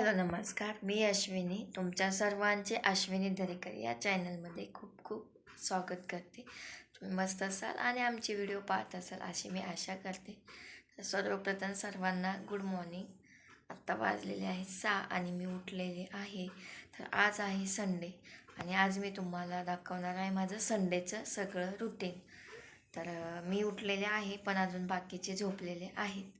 Hello नमस्कार, मी अश्विनी. तुमच्या सर्वांचे अश्विनी दरेकर या चॅनलमध्ये खूप खूप स्वागत करते. तुम्ही मस्त असाल आणि आमचे व्हिडिओ पाहत असाल अशी मी आशा करते. तर सर्वप्रथम सर्वांना गुड मॉर्निंग. आत्ता वाजलेले आहे 6 आणि मी उठलेले आहे. तर आज आहे संडे आणि आज मी तुम्हाला दाखवणार आहे माझं संडेचं सगळं रुटीन. तर मी उठलेले आहे पण अजून बाकीचे झोपलेले आहेत.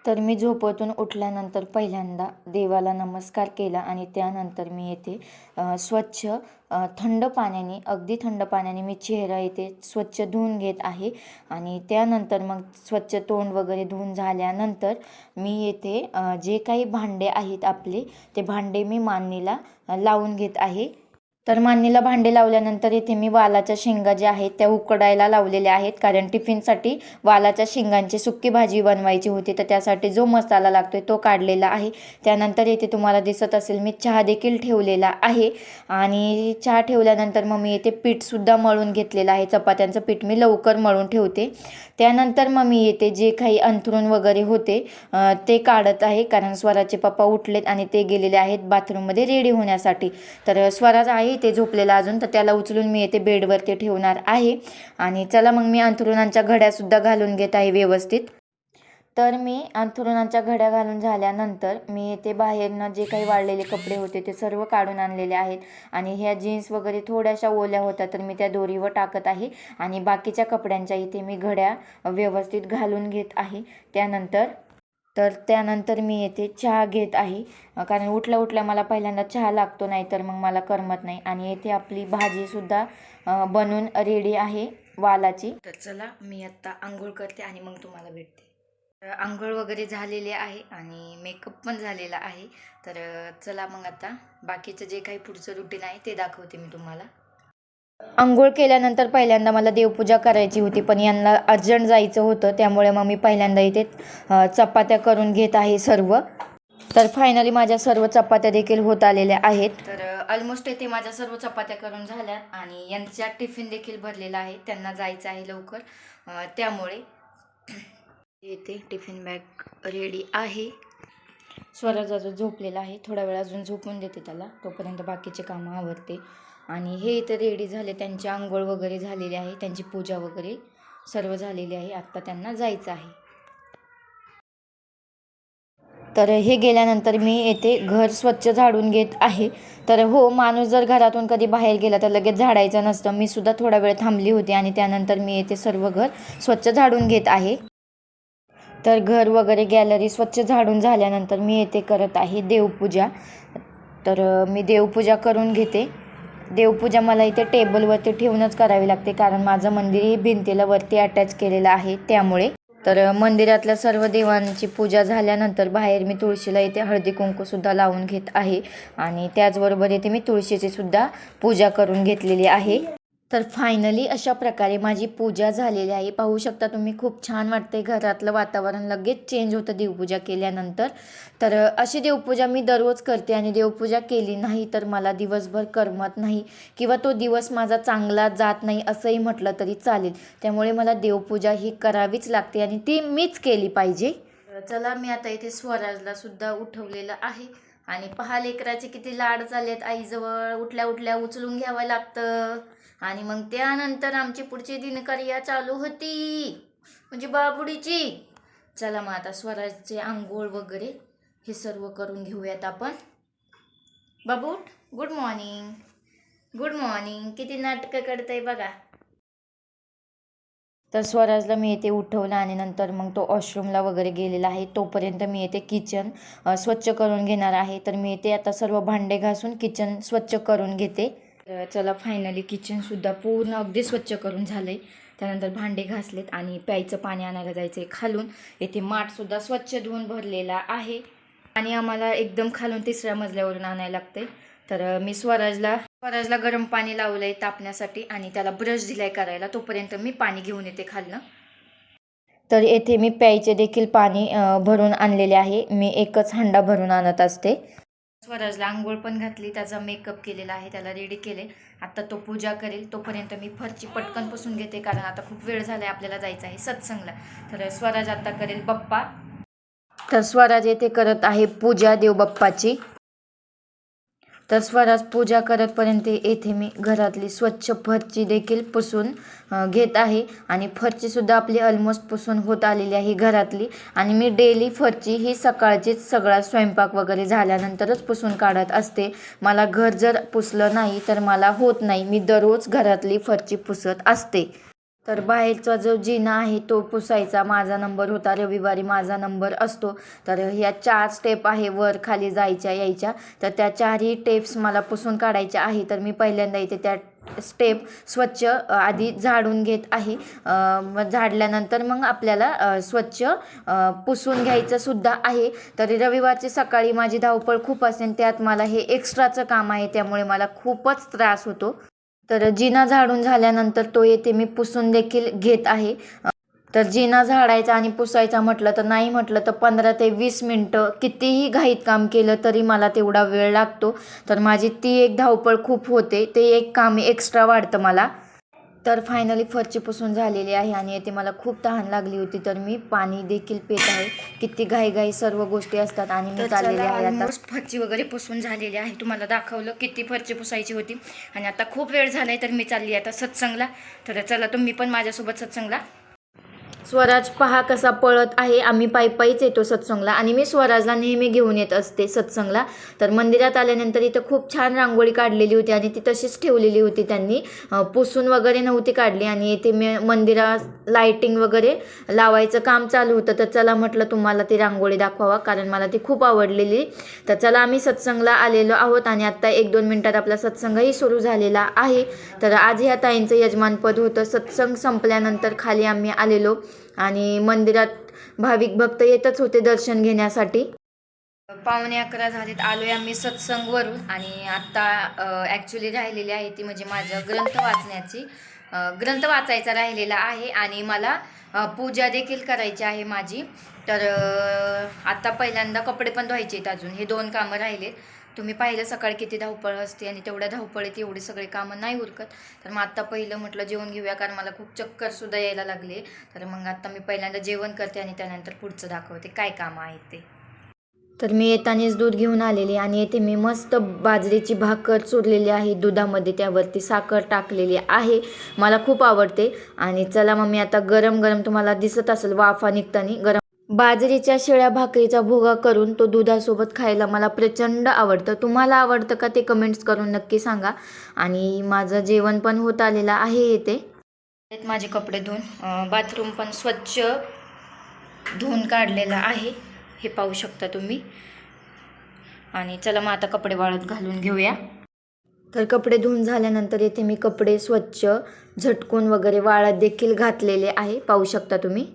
तर मी झोपेतून उठल्यानंतर पहिल्यांदा देवाला नमस्कार केला आणि त्यानंतर मी येथे स्वच्छ थंड पाण्याने, अगदी थंड पाण्याने मी चेहरा येथे स्वच्छ धुवून घेत आहे. आणि त्यानंतर मग स्वच्छ तोंड वगैरे धुवून झाल्यानंतर मी येथे जे काही भांडे आहेत आपले, ते भांडे मी मांडणीला लावून घेत आहे. तर मांडणीला भांडे लावल्यानंतर इथे मी वालाच्या शेंगा ज्या आहेत त्या उकडायला लावलेल्या आहेत, कारण टिफिनसाठी वालाच्या शेंगांची सुक्की भाजी बनवायची होती. तर त्यासाठी जो मसाला लागतो तो काढलेला आहे. त्यानंतर इथे तुम्हाला दिसत असेल मी चहा देखील ठेवलेला आहे. आणि चहा ठेवल्यानंतर मग मी इथे पीठसुद्धा मळून घेतलेलं आहे. चपात्यांचं पीठ मी लवकर मळून ठेवते. त्यानंतर मग मी येते जे काही अंथरूण वगैरे होते ते काढत आहे, कारण स्वराचे पप्पा उठलेत आणि ते गेलेले आहेत बाथरूममध्ये रेडी होण्यासाठी. तर स्वराज आहे ते झोपलेला अजून, तर त्याला उचलून मी येते बेडवरती ठेवणार आहे. आणि चला मग मी अंथरुणांच्या घड्यासुद्धा घालून घेत आहे व्यवस्थित. तर मी अंथरुणांच्या घड्या घालून झाल्यानंतर मी येथे बाहेरनं जे काही वाळलेले कपडे होते ते सर्व काढून आणलेले आहेत. आणि ह्या जीन्स वगैरे थोड्याशा ओल्या होत्या तर मी त्या दोरीवर टाकत आहे. आणि बाकीच्या कपड्यांच्या इथे मी घड्या व्यवस्थित घालून घेत आहे. त्यानंतर मी येथे चहा घेत आहे, कारण उठल्या उठल्या मला पहिल्यांदा चहा लागतो, नाही तर मग मला करमत नाही. आणि येथे आपली भाजीसुद्धा बनून रेडी आहे वालाची. तर चला मी आत्ता आंघोळ करते आणि मग तुम्हाला भेटते. आंघोळ वगैरे झालेले आहे आणि मेकअप पण झालेला आहे. तर चला मग आता बाकीचं जे काही पुढचं रुटीन आहे ते दाखवते मी तुम्हाला. अंघोळ केल्यानंतर पहिल्यांदा मला देवपूजा करायची होती, पण यांना अर्जंट जायचं होतं, त्यामुळे मग मी पहिल्यांदा इथे चपात्या करून घेत आहे सर्व. तर फायनली माझ्या सर्व चपात्या देखील होत आलेल्या आहेत. तर ऑलमोस्ट इथे माझ्या सर्व चपात्या करून झाल्या आणि यांच्या टिफिन देखील भरलेला आहे, त्यांना जायचं आहे लवकर, त्यामुळे इथे टिफिन बॅग रेडी आहे. स्वराज अजून झोपलेला आहे, थोडा वेळ अजून झोपून देते त्याला, तोपर्यंत बाकीचे कामं आवरते. आणि हे इथे रेडी झाले, त्यांची आंघोळ वगैरे झालेली आहे, त्यांची पूजा वगैरे सर्व झालेली आहे. आत्ता त्यांना जायचं आहे. तर हे गेल्यानंतर मी येथे घर स्वच्छ झाडून घेत आहे. तर हो, माणूस जर घरातून कधी बाहेर गेला तर लगेच झाडायचं नसतं. मी सुद्धा थोडा वेळ थांबली होती आणि त्यानंतर मी येथे सर्व घर स्वच्छ झाडून घेत आहे. तर घर वगैरे गॅलरी स्वच्छ झाडून झाल्यानंतर मी येथे करत आहे देवपूजा. तर मी देवपूजा करून घेते. देवपूजा मला इथे टेबलवरती ठेवूनच करावी लागते, कारण माझं मंदिर हे भिंतीला वरती अटॅच केलेलं आहे, त्यामुळे. तर मंदिरातल्या सर्व देवांची पूजा झाल्यानंतर बाहेर मी तुळशीला इथे हळदी कुंकूसुद्धा लावून घेत आहे. आणि त्याचबरोबर इथे मी तुळशीची सुद्धा पूजा करून घेतलेली आहे. तर फायनली अशा प्रकारे माझी पूजा झालेली आहे. पाहू शकता तुम्ही, खूप छान वाटते. घरातलं वातावरण लगेच चेंज होतं देवपूजा केल्यानंतर. तर अशी देवपूजा मी दररोज करते आणि देवपूजा केली नाही तर मला दिवसभर करमत नाही, किंवा तो दिवस माझा चांगला जात नाही असंही म्हटलं तरी चालेल. त्यामुळे मला देवपूजा ही करावीच लागते आणि ती मीच केली पाहिजे. चला मी आता इथे स्वराजला सुद्धा उठवलेलं आहे. आणि पहा लेकराचे किती लाड चाललेत आईजवळ. उठल्या उठल्या उचलून घ्यावं लागतं आणि मग त्यानंतर आमची पुढची दिनचर्या चालू होती, म्हणजे बाबुडीची. चला मग आता स्वराजचे आंघोळ वगैरे हे सर्व करून घेऊयात आपण. बाबू गुड मॉर्निंग. Good morning. किती नाटकं करतंय बघा. तर स्वराजला मी येथे उठवलं आणि नंतर मग तो वॉशरूमला वगैरे गेलेला आहे. तोपर्यंत मी येथे किचन स्वच्छ करून घेणार आहे. तर मी येथे आता सर्व भांडे घासून किचन स्वच्छ करून घेते. चला फायनली किचनसुद्धा पूर्ण अगदी स्वच्छ करून झालं आहे. त्यानंतर भांडे घासलेत आणि प्यायचं पाणी आणायला जायचं आहे खालून. येथे माठसुद्धा स्वच्छ धुवून भरलेला आहे आणि आम्हाला एकदम खालून 3ऱ्या मजल्यावरून आणायला लागते. तर मी स्वराजला गरम पाणी लावलं आहे तापण्यासाठी आणि त्याला ब्रश दिलाय करायला. तोपर्यंत मी पाणी घेऊन येते खालनं. तर येथे मी प्यायचे देखील पाणी भरून आणलेले आहे. मी एकच हंडा भरून आणत असते. स्वराजला आंघोळ पण घातली, त्याचा मेकअप केलेला आहे, त्याला रेडी केले. आता तो पूजा करेल, तोपर्यंत मी फरची पटकन पुसून घेते, कारण आता खूप वेळ झाला आहे, आपल्याला जायचं आहे सत्संगला. तर स्वराज आता करेल बप्पा. तर स्वराज येथे करत आहे पूजा देवबाप्पाची. तर स्वराज पूजा करतपर्यंत येथे मी घरातली स्वच्छ फरची देखील पुसून घेत आहे आणि फरचीसुद्धा आपली ऑलमोस्ट पुसून होत आलेली आहे घरातली. आणि मी डेली फरची ही सकाळचीच सगळा स्वयंपाक वगैरे झाल्यानंतरच पुसून काढत असते. मला घर जर पुसलं नाही तर मला होत नाही. मी दररोज घरातली फरची पुसत असते. तर बाहेरचा जो जिना आहे तो पुसायचा माझा नंबर होता. रविवारी माझा नंबर असतो. तर ह्या 4 स्टेप आहे वर खाली जायच्या यायच्या, तर त्या 4ही टेप्स मला पुसून काढायच्या आहे. तर मी पहिल्यांदा इथे त्या स्टेप स्वच्छ आधी झाडून घेत आहे. झाडल्यानंतर मग आपल्याला स्वच्छ पुसून घ्यायचं सुद्धा आहे. तरी रविवारची सकाळी माझी धावपळ खूप असेल, त्यात मला हे एक्स्ट्राचं काम आहे, त्यामुळे मला खूपच त्रास होतो. तर जिना झाडून झाल्यानंतर तो येथे मी पुसून देखील घेत आहे. तर जिना झाडायचा आणि पुसायचा म्हटलं तर नाही म्हटलं तर 15 ते 20 मिनटं कितीही घाईत काम केलं तरी मला तेवढा वेळ लागतो. तर माझी ती एक धावपळ खूप होते, ते एक काम एक्स्ट्रा वाढतं मला. तर फायनली फरची पुसून झालेली आहे आणि येथे मला खूप तहान लागली होती, तर मी पाणी देखील पित आहे. किती घाई सर्व गोष्टी असतात आणि मी चाललेली आहे आता. फरची वगैरे पुसून झालेली आहे, तुम्हाला दाखवलं किती फरची पुसायची होती. आणि आता खूप वेळ झालाय तर मी चालली आता सत्संगला. तर चला तुम्ही पण माझ्यासोबत सत्संगला. स्वराज पहा कसा पळत आहे. आम्ही पायीच येतो सत्संगला आणि मी स्वराजला नेहमी घेऊन येत असते सत्संगला. तर मंदिरात आल्यानंतर इथं खूप छान रांगोळी काढलेली होती आणि ती तशीच ठेवलेली होती, त्यांनी पुसून वगैरे नव्हती काढली. आणि इथे मंदिरात लाईटिंग वगैरे लावायचं काम चालू होतं. तर चला म्हटलं तुम्हाला ती रांगोळी दाखवावा, कारण मला ती खूप आवडलेली. तर चला आम्ही सत्संगला आलेलो आहोत आणि आत्ता 1-2 मिनटात आपला सत्संगही सुरू झालेला आहे. तर आज ह्या ताईंचं यजमानपद होतं. सत्संग संपल्यानंतर खाली आम्ही आलेलो आणि मंदिरात भाविक भक्त येतच होते दर्शन घेण्यासाठी. 11:15 झालेत, आलोय आम्ही सत्संगवरून. आणि आत्ता ॲक्च्युली राहिलेली आहे ती म्हणजे माझं ग्रंथ वाचायचा राहिलेला आहे आणि मला पूजा देखील करायची आहे माझी. तर आत्ता पहिल्यांदा कपडे पण धुवायचे आहेत, अजून हे 2 कामं राहिलेत. तुम्ही पाहिलं सकाळी किती धावपळ असते आणि तेवढ्या धावपळीत एवढे सगळे कामं नाही उरकत. तर मग आत्ता पहिलं म्हटलं जेवण घेऊया, कारण मला खूप चक्करसुद्धा यायला लागले. तर मग आत्ता मी पहिल्यांदा जेवण करते आणि त्यानंतर पुढचं दाखवते काय कामं आहेत ते. तर मी येतानाच दूध घेऊन आलेली आणि येथे मी मस्त बाजरीची भाकर चुरलेली आहे दुधामध्ये, त्यावरती साखर टाकलेली आहे. मला खूप आवडते. आणि चला मग मी आता गरम गरम, तुम्हाला दिसत असेल वाफा निघताना, गरम बाजरीच्या शिळ्या भाकरीचा भुगा करून तो दुधासोबत खायला मला प्रचंड आवडतं. तुम्हाला आवडतं का ते कमेंट्स करून नक्की सांगा. आणि माझं जेवण पण होत आलेलं आहे. येते माझे कपडे धुवून, बाथरूम पण स्वच्छ धुवून काढलेलं आहे, हे पाहू शकता तुम्ही. आणि चला मग आता कपडे वाळत घालून घेऊया. तर कपडे धुवून झाल्यानंतर येथे मी कपडे स्वच्छ झटकून वगैरे वाळत देखील घातलेले आहे, पाहू शकता तुम्ही.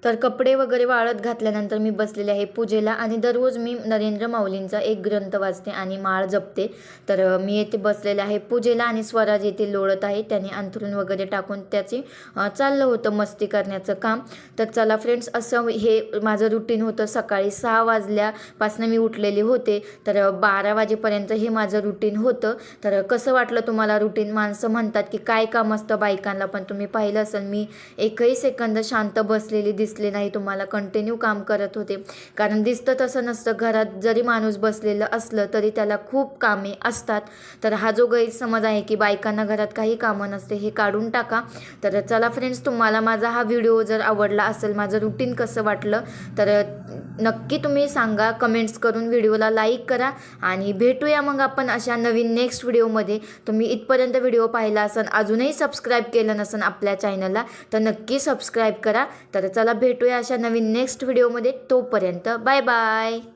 तर कपडे वगैरे वाळत घातल्यानंतर मी बसलेले आहे पूजेला. आणि दररोज मी नरेंद्र माऊलींचा एक ग्रंथ वाचते आणि माळ जपते. तर मी येथे बसलेले आहे पूजेला आणि स्वराज येथे लोळत आहे. त्याने अंथरूण वगैरे टाकून त्याचे चाललं होतं मस्ती करण्याचं काम. तर चला फ्रेंड्स, असं हे माझं रुटीन होतं. सकाळी 6 वाजल्यापासून मी उठलेले होते, तर 12 वाजेपर्यंत हे माझं रुटीन होतं. तर कसं वाटलं तुम्हाला रुटीन? माणसं म्हणतात की काय काम असतं बायकांना, पण तुम्ही पाहिलं असेल मी एकही सेकंद शांत बसलेली दिसले नाही तुम्हाला. कंटिन्यू काम करत होते, कारण दिसतं तसं नसतं. घरात जरी माणूस बसलेलं असलं तरी त्याला खूप कामे असतात. तर हा जो गैरसमज आहे की बायकांना घरात काही कामं नसते, हे काढून टाका. तर चला फ्रेंड्स, तुम्हाला माझा हा व्हिडिओ जर आवडला असेल, माझं रुटीन कसं वाटलं, तर नक्की तुम्ही सांगा कमेंट्स करून. व्हिडिओला लाईक करा आणि भेटूया मग आपण अशा नवीन नेक्स्ट व्हिडिओमध्ये. तुम्ही इथपर्यंत व्हिडिओ पाहिला असेल, अजूनही सबस्क्राईब केलं नसेल आपल्या चॅनलला, तर नक्की सबस्क्राईब करा. तर चला भेटूया अशा नवीन नेक्स्ट व्हिडिओमध्ये. तोपर्यंत बाय बाय.